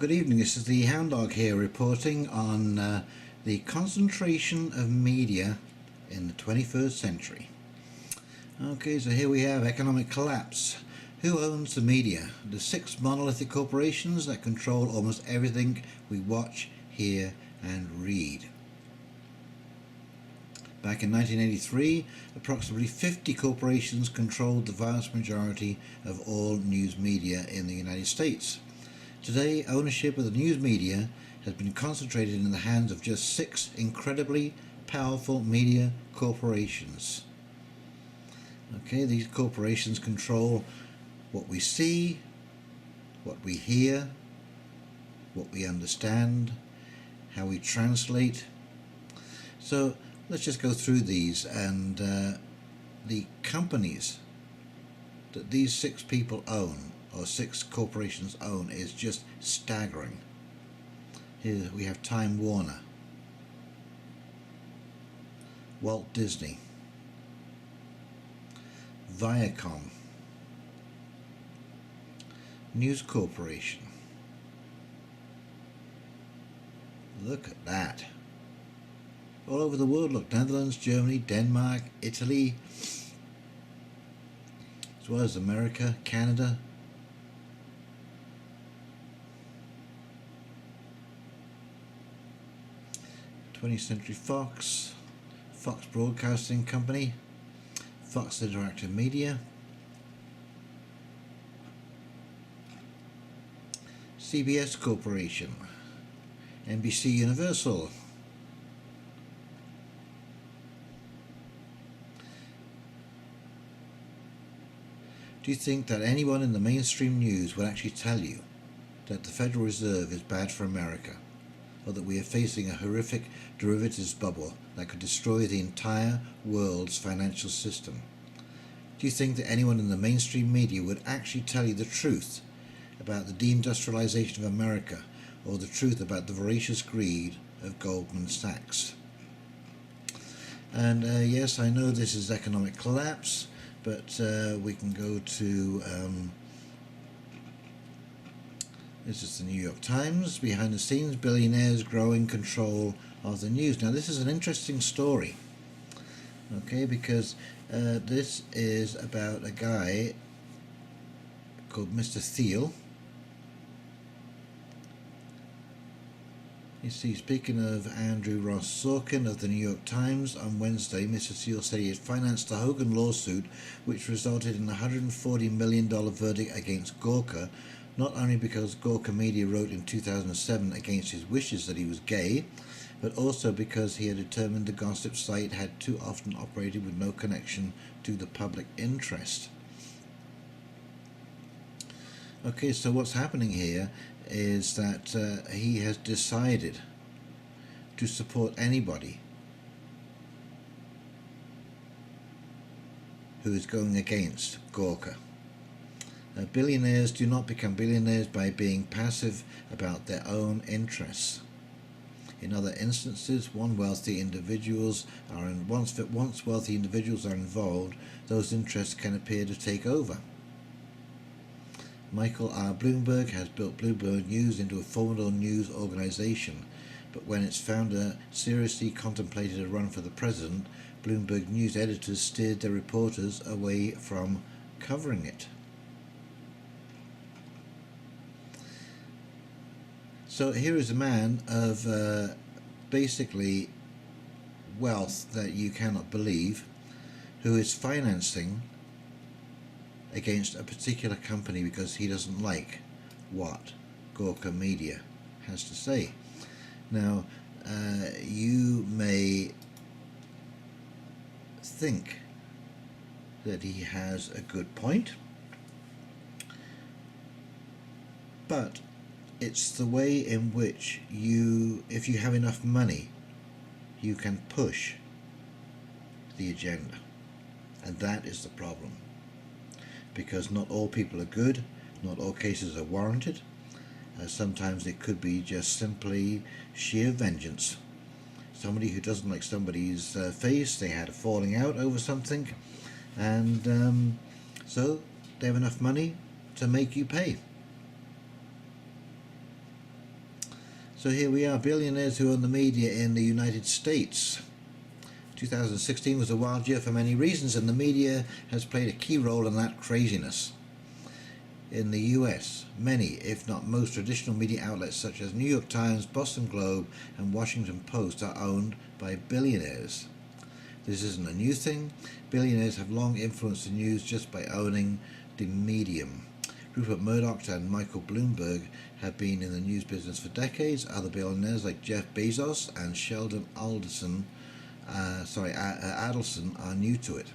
Good evening. This is the Hound Dog here reporting on the concentration of media in the 21st century. Okay, so here we have economic collapse. Who owns the media? The 6 monolithic corporations that control almost everything we watch, hear and read. Back in 1983, approximately 50 corporations controlled the vast majority of all news media in the United States. Today, ownership of the news media has been concentrated in the hands of just 6 incredibly powerful media corporations. Okay, these corporations control what we see, what we hear, what we understand, how we translate. So let's just go through these, and the companies that these 6 people own, or 6 corporations own, is just staggering. Here we have Time Warner, Walt Disney, Viacom, News Corporation. Look at that. All over the world, look, Netherlands, Germany, Denmark, Italy, as well as America, Canada. 20th Century Fox, Fox Broadcasting Company, Fox Interactive Media, CBS Corporation, NBC Universal, Do you think that anyone in the mainstream news would actually tell you that the Federal Reserve is bad for America, or that we are facing a horrific derivatives bubble that could destroy the entire world's financial system? Do you think that anyone in the mainstream media would actually tell you the truth about the deindustrialization of America, or the truth about the voracious greed of Goldman Sachs? And yes, I know this is economic collapse, but we can go to this is the New York Times. Behind the scenes, billionaires growing control of the news. Now this is an interesting story, okay, because this is about a guy called Mr. Thiel. You see, speaking of Andrew Ross Sorkin of the New York Times, on Wednesday, Mr. Thiel said he had financed the Hogan lawsuit, which resulted in a $140 million verdict against Gawker, not only because Gawker Media wrote in 2007 against his wishes that he was gay, but also because he had determined the gossip site had too often operated with no connection to the public interest. Okay, so what's happening here is that he has decided to support anybody who is going against Gawker. Billionaires do not become billionaires by being passive about their own interests. In other instances, once wealthy individuals are involved, those interests can appear to take over. Michael R. Bloomberg has built Bloomberg News into a formidable news organization, but when its founder seriously contemplated a run for the president, Bloomberg News editors steered their reporters away from covering it. So here is a man of basically wealth that you cannot believe, who is financing against a particular company because he doesn't like what Gawker Media has to say. Now, you may think that he has a good point, but it's the way in which if you have enough money, you can push the agenda, and that is the problem. Because not all people are good, not all cases are warranted. Sometimes it could be just simply sheer vengeance. Somebody who doesn't like somebody's face, they had a falling out over something, and so they have enough money to make you pay. So here we are, billionaires who own the media in the United States. 2016 was a wild year for many reasons, and the media has played a key role in that craziness. In the US, many, if not most, traditional media outlets such as New York Times, Boston Globe, and Washington Post are owned by billionaires. This isn't a new thing. Billionaires have long influenced the news just by owning the medium. Rupert Murdoch and Michael Bloomberg have been in the news business for decades. Other billionaires like Jeff Bezos and Sheldon Adelson are new to it.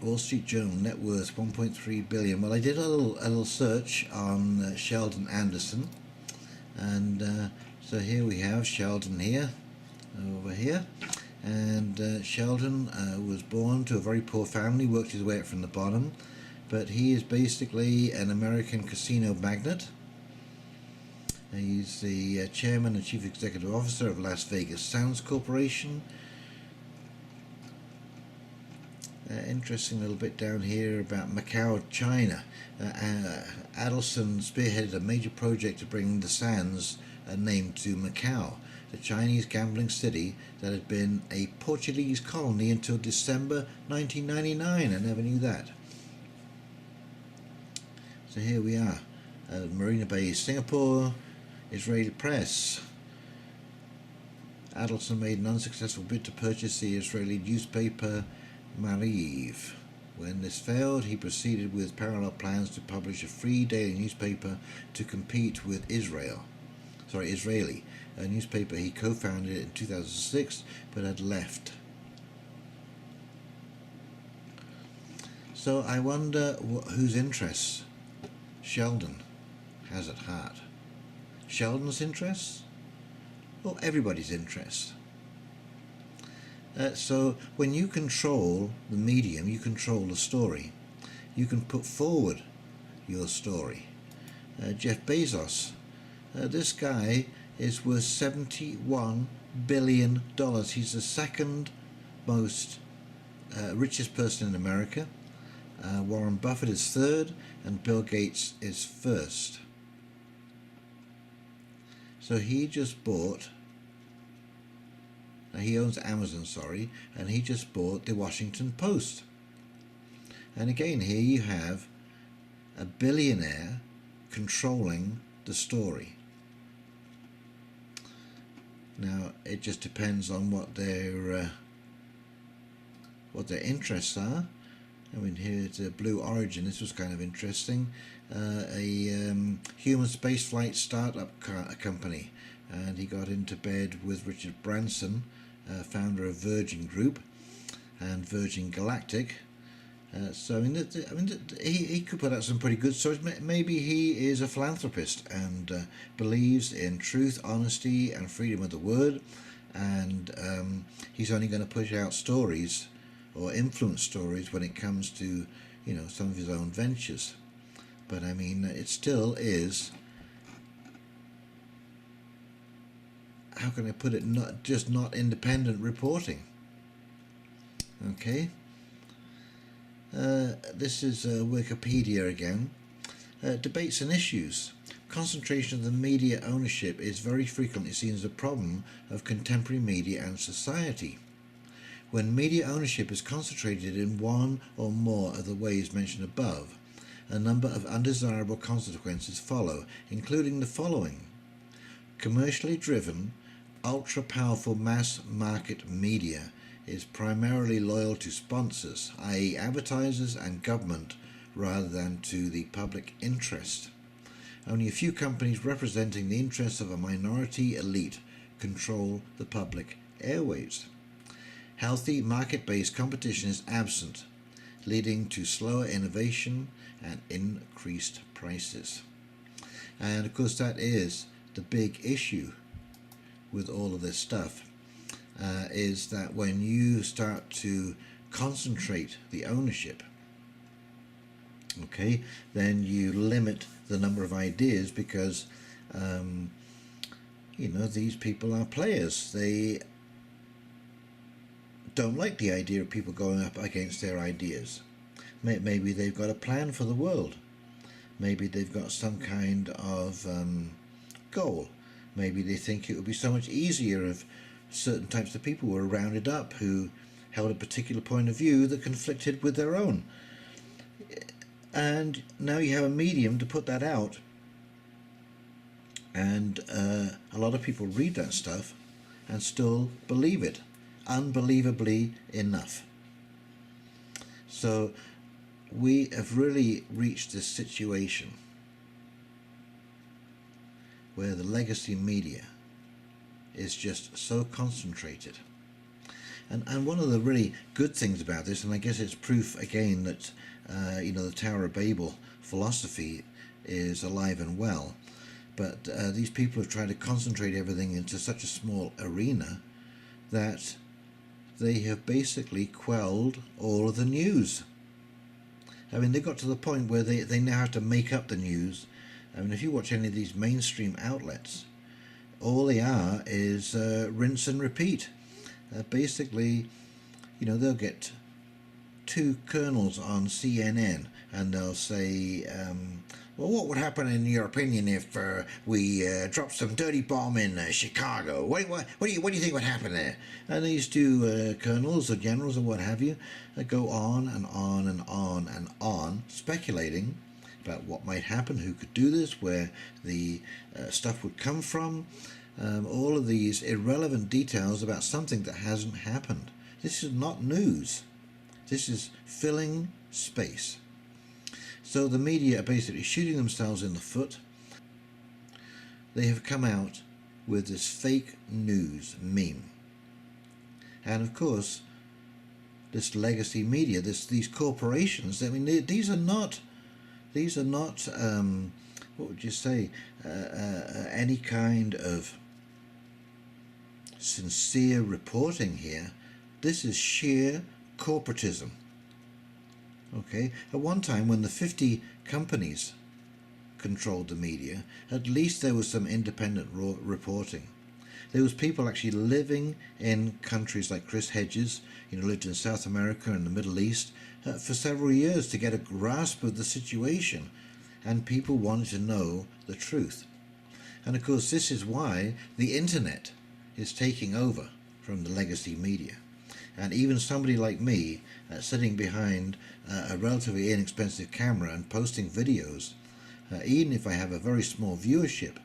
Wall Street Journal net worth 1.3 billion. Well, I did a little search on Sheldon Adelson, and so here we have Sheldon here, over here. And Sheldon was born to a very poor family, worked his way up from the bottom, but he is basically an American casino magnate. He's the chairman and chief executive officer of Las Vegas Sands Corporation. Interesting little bit down here about Macau, China. Adelson spearheaded a major project to bring the Sands name to Macau, the Chinese gambling city that had been a Portuguese colony until December 1999. I never knew that. So here we are, Marina Bay, Singapore, Israeli press. Adelson made an unsuccessful bid to purchase the Israeli newspaper Mariv. When this failed, he proceeded with parallel plans to publish a free daily newspaper to compete with Israeli, a newspaper he co-founded in 2006 but had left. So I wonder whose interests Sheldon has at heart. Sheldon's interests or everybody's interests? So when you control the medium, you control the story. You can put forward your story. Jeff Bezos, this guy is worth $71 billion. He's the second most richest person in America. Warren Buffett is third, and Bill Gates is first. So he just bought, he owns Amazon, and he just bought the Washington Post. And again, here you have a billionaire controlling the story. Now, it just depends on what their interests are. I mean, here's a Blue Origin. This was kind of interesting. A human spaceflight startup company, and he got into bed with Richard Branson, founder of Virgin Group and Virgin Galactic. So I mean, he could put out some pretty good stories. Maybe he is a philanthropist and believes in truth, honesty, and freedom of the word, and he's only going to push out stories or influence stories when it comes to, you know, some of his own ventures. But I mean, it still is, how can I put it, not independent reporting. Okay. This is Wikipedia again. Debates and issues. Concentration of the media ownership is very frequently seen as a problem of contemporary media and society. When media ownership is concentrated in one or more of the ways mentioned above, a number of undesirable consequences follow, including the following. Commercially driven, ultra-powerful mass market media is primarily loyal to sponsors, i.e. advertisers and government, rather than to the public interest. Only a few companies representing the interests of a minority elite control the public airwaves. Healthy market-based competition is absent, leading to slower innovation and increased prices. And of course that is the big issue with all of this stuff. Is that when you start to concentrate the ownership, okay, then you limit the number of ideas because, you know, these people are players. They don't like the idea of people going up against their ideas. Maybe they've got a plan for the world. Maybe they've got some kind of goal. Maybe they think it would be so much easier if certain types of people were rounded up who held a particular point of view that conflicted with their own. And now you have a medium to put that out, and a lot of people read that stuff and still believe it, unbelievably enough. So we have really reached this situation where the legacy media is just so concentrated. And one of the really good things about this, and I guess it's proof again that the Tower of Babel philosophy is alive and well, but these people have tried to concentrate everything into such a small arena that they have basically quelled all of the news. I mean, they got to the point where they now have to make up the news. I mean, if you watch any of these mainstream outlets, all they are is rinse and repeat. Basically, they'll get two colonels on CNN and they'll say, well, what would happen in your opinion if we dropped some dirty bomb in Chicago? What do you think would happen there? And these two colonels or generals or what have you go on and on and on and on, speculating about what might happen, who could do this, where the stuff would come from, all of these irrelevant details about something that hasn't happened. This is not news. This is filling space. So the media are basically shooting themselves in the foot. They have come out with this fake news meme. And of course, this legacy media, these corporations, I mean, these are not, what would you say, any kind of sincere reporting here. This is sheer corporatism. Okay, at one time when the 50 companies controlled the media, at least there was some independent reporting. There was people actually living in countries like Chris Hedges, lived in South America and the Middle East for several years to get a grasp of the situation, and people wanted to know the truth. And of course, this is why the internet is taking over from the legacy media. And even somebody like me, sitting behind a relatively inexpensive camera and posting videos, even if I have a very small viewership,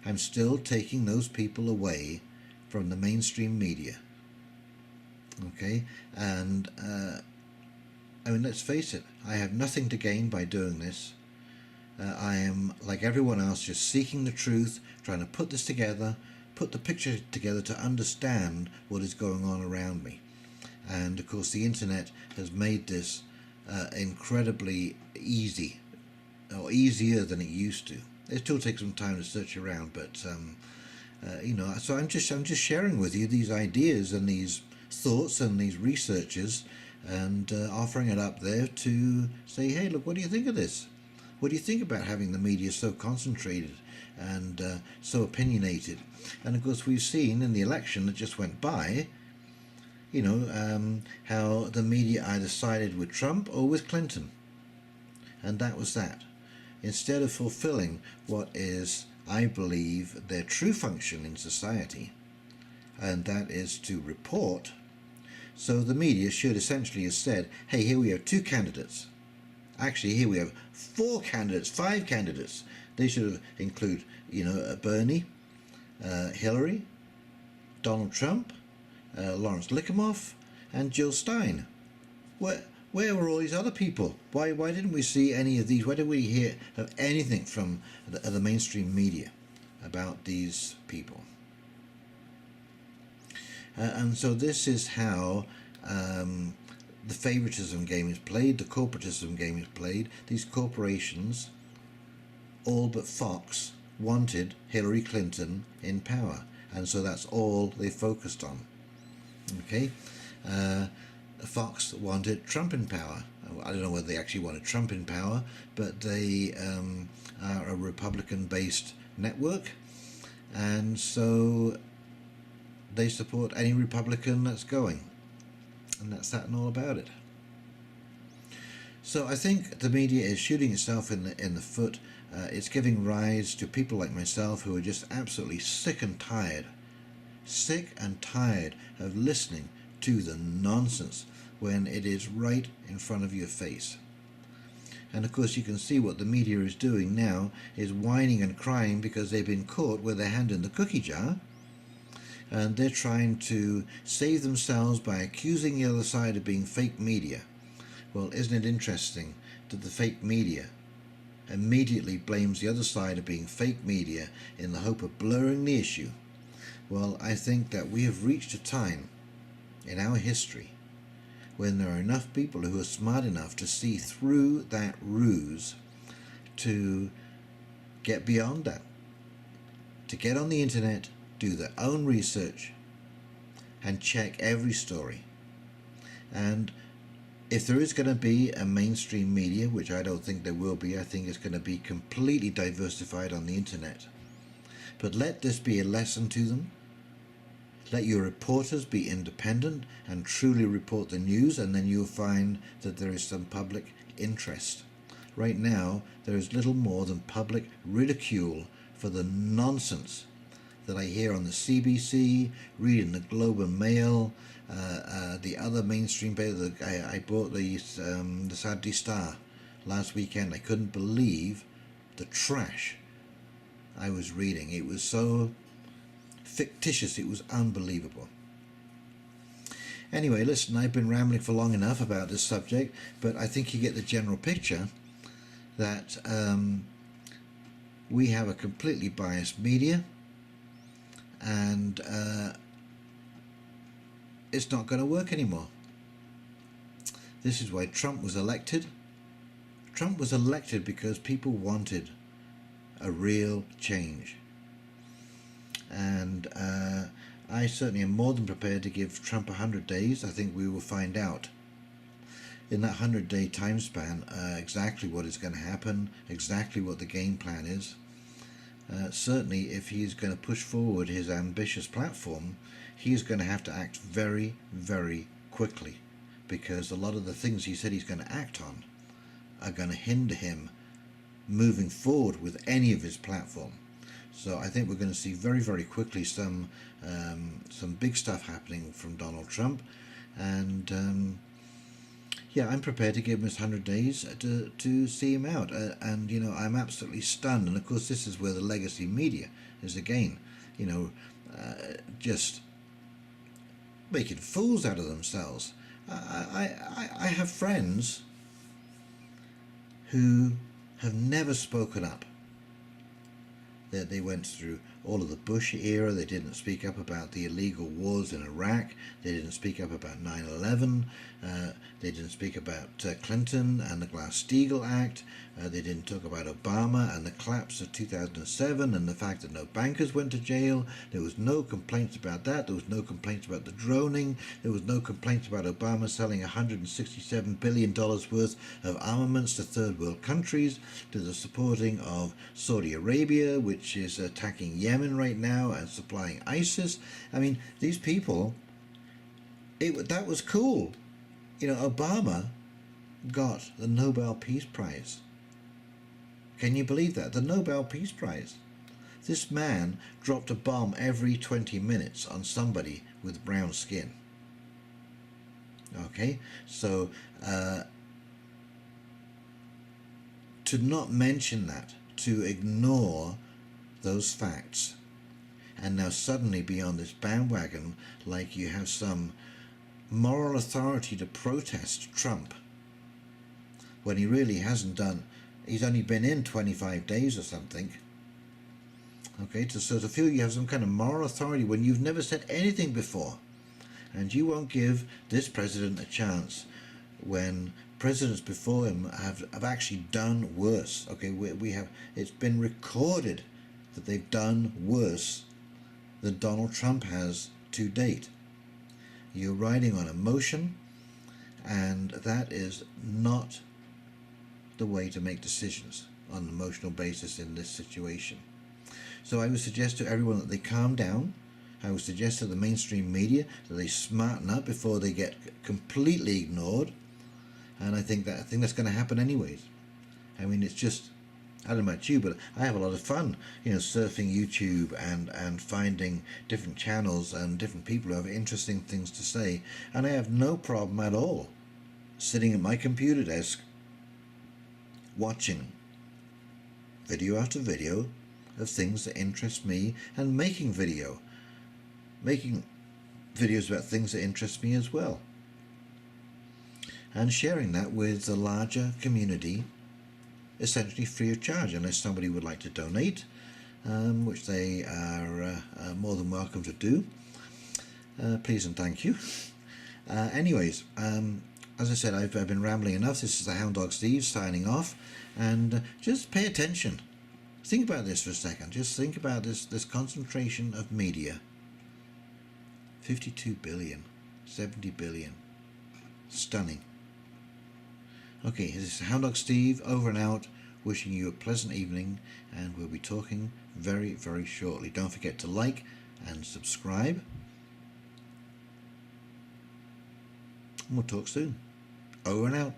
I'm still taking those people away from the mainstream media. Okay, and I mean, let's face it, I have nothing to gain by doing this. I am, like everyone else, just seeking the truth, trying to put this together, put the picture together to understand what is going on around me. And of course the internet has made this incredibly easy, or easier than it used to. It still takes some time to search around, but so I'm just sharing with you these ideas and these thoughts and these researches, and offering it up there to say, hey, look, what do you think of this? What do you think about having the media so concentrated and so opinionated? And of course we've seen in the election that just went by, how the media either sided with Trump or with Clinton. And that was that. Instead of fulfilling what is, I believe, their true function in society, and that is to report. So the media should essentially have said, hey, here we have two candidates. Actually, here we have 4 candidates, 5 candidates. They should have include, Bernie, Hillary, Donald Trump, Lawrence Lickermoff, and Jill Stein. Where were all these other people? Why didn't we see any of these? Why didn't we hear of anything from the mainstream media about these people? And so this is how the favoritism game is played, the corporatism game is played. These corporations, all but Fox, wanted Hillary Clinton in power, and so that's all they focused on. Okay, Fox wanted Trump in power. I don't know whether they actually wanted Trump in power, but they are a Republican-based network, and so they support any Republican that's going, and that's that and all about it. So I think the media is shooting itself in the foot. It's giving rise to people like myself who are just absolutely sick and tired of listening to the nonsense when it is right in front of your face. And of course you can see what the media is doing now is whining and crying because they've been caught with their hand in the cookie jar, and they're trying to save themselves by accusing the other side of being fake media. Well, isn't it interesting that the fake media immediately blames the other side of being fake media in the hope of blurring the issue? Well, I think that we have reached a time in our history when there are enough people who are smart enough to see through that ruse, to get beyond that, to get on the internet, do their own research, and check every story. And if there is going to be a mainstream media, which I don't think there will be, I think it's going to be completely diversified on the internet. But let this be a lesson to them. Let your reporters be independent and truly report the news, and then you'll find that there is some public interest. Right now, there is little more than public ridicule for the nonsense that I hear on the CBC, read in the Globe and Mail, the other mainstream paper. I bought the Saturday Star last weekend. I couldn't believe the trash I was reading. It was so fictitious, it was unbelievable. Anyway, listen, I've been rambling for long enough about this subject, but I think you get the general picture that we have a completely biased media, and it's not going to work anymore. This is why Trump was elected. Trump was elected because people wanted a real change. And I certainly am more than prepared to give Trump 100 days. I think we will find out in that 100-day time span exactly what is going to happen, exactly what the game plan is. Certainly, if he's going to push forward his ambitious platform, he's going to have to act very, very quickly, because a lot of the things he said he's going to act on are going to hinder him moving forward with any of his platform. So I think we're going to see very, very quickly some big stuff happening from Donald Trump, and yeah, I'm prepared to give him his 100 days to see him out. And you know, I'm absolutely stunned. And of course, this is where the legacy media is again, you know, just making fools out of themselves. I have friends who have never spoken up. That they went through all of the Bush era. They didn't speak up about the illegal wars in Iraq. They didn't speak up about 9/11. They didn't speak about Clinton and the Glass-Steagall Act. They didn't talk about Obama and the collapse of 2007 and the fact that no bankers went to jail. There was no complaints about that. There was no complaints about the droning. There was no complaints about Obama selling $167 billion worth of armaments to third world countries, to the supporting of Saudi Arabia, which is attacking Yemen right now and supplying ISIS. I mean, these people, that was cool. You know, Obama got the Nobel Peace Prize. Can you believe that? The Nobel Peace Prize. This man dropped a bomb every 20 minutes on somebody with brown skin. Okay, so to not mention that, to ignore those facts, and now suddenly be on this bandwagon like you have some moral authority to protest Trump when he really hasn't done. He's only been in 25 days or something. Okay, so to feel you have some kind of moral authority when you've never said anything before, and you won't give this president a chance when presidents before him have actually done worse. Okay, we have, it's been recorded that they've done worse than Donald Trump has to date. You're riding on emotion, and that is not the way to make decisions on an emotional basis in this situation. So I would suggest to everyone that they calm down. I would suggest to the mainstream media that they smarten up before they get completely ignored. and I think that's going to happen anyways. I mean, it's just, I don't know about you, but I have a lot of fun, surfing YouTube and finding different channels and different people who have interesting things to say, and I have no problem at all sitting at my computer desk watching video after video of things that interest me and making videos about things that interest me as well, and sharing that with the larger community, essentially free of charge, unless somebody would like to donate, which they are more than welcome to do. Please and thank you. Anyways, as I said, I've been rambling enough. This is the Hound Dog Steve signing off, and just pay attention. Think about this for a second. Just think about this concentration of media. 52 billion, 70 billion. Stunning. Okay, this is Hound Dog Steve, over and out, wishing you a pleasant evening, and we'll be talking very, very shortly. Don't forget to like and subscribe, and we'll talk soon. Over and out.